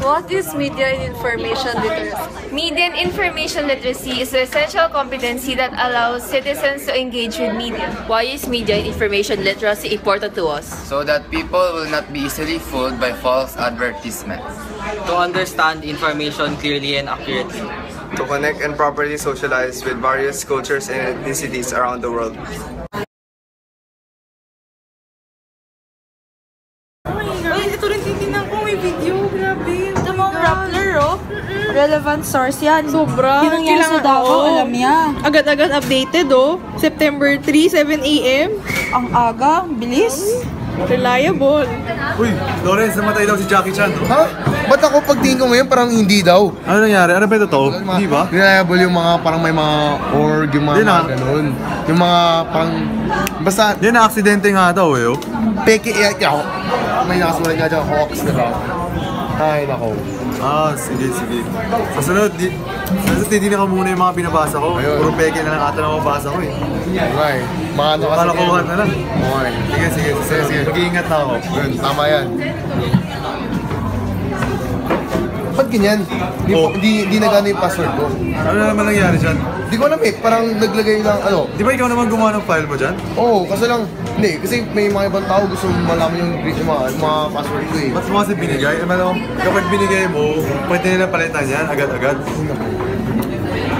What is media and information literacy? Media and information literacy is the essential competency that allows citizens to engage with media. Why is media and information literacy important to us? So that people will not be easily fooled by false advertisements. To understand information clearly and accurately. To connect and properly socialize with various cultures and ethnicities around the world. Ito rin titignan ko, may video, grabe. Ito mga Rappler, oh. Relevant source yan. Sobra. Yung nangyari sa Davao, alam niya. Agad-agad updated, oh. September 3, 7 a.m. Ang aga, bilis. Reliable. Uy, Lawrence, namatay daw si Jackie Chan, no? Ha? Ba't ako pagtingin ko ngayon parang hindi daw? Ano nangyari? Ano ba ito to? Hindi ba? Reliable yung mga parang may mga org, yung mga ganun. Yung mga parang... Basta... Hindi, na-aksidente nga daw, eh, oh. Peke, may nakasulat nga dyan, Hawks, diba? Ay, nako. Ah, sige. Sa sunod, titignan ko muna yung mga binabasa ko. Ayun. Puro peke na lang ata na mabasa ko, eh. Okay. Mga ano kasi... Kalakuhan na lang. Okay. Sige. Mag-iingat na ako. Yun, tama yan. Ba't ganyan? Di nagana yung password ko. Ano naman nangyari dyan? Di ko alam eh, parang naglagay lang ano. Di ba ikaw naman gumawa ng file mo dyan? Oo, kasi lang, hindi, kasi may mga ibang tao gusto malaman yung mga password ko eh. Ba't mo kasi binigay? Ano, kapag binigay mo, pwede nila palitan yan agad-agad.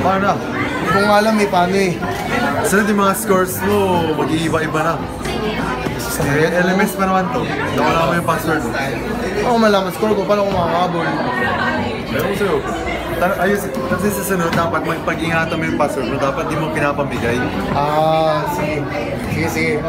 Paano na? Hindi ko nga alam eh, paano eh. Sunod yung mga scores mo, mag-iiba-iba na. LMS pa naman to. Nawala mo yung password mo. Ako malaman score ko, paano ko makakabol? Pero ko sa'yo, ayos, kasi sa sunod, dapat pag-ingatan mo yung password mo, dapat di mo pinapamigay. Ah, sige.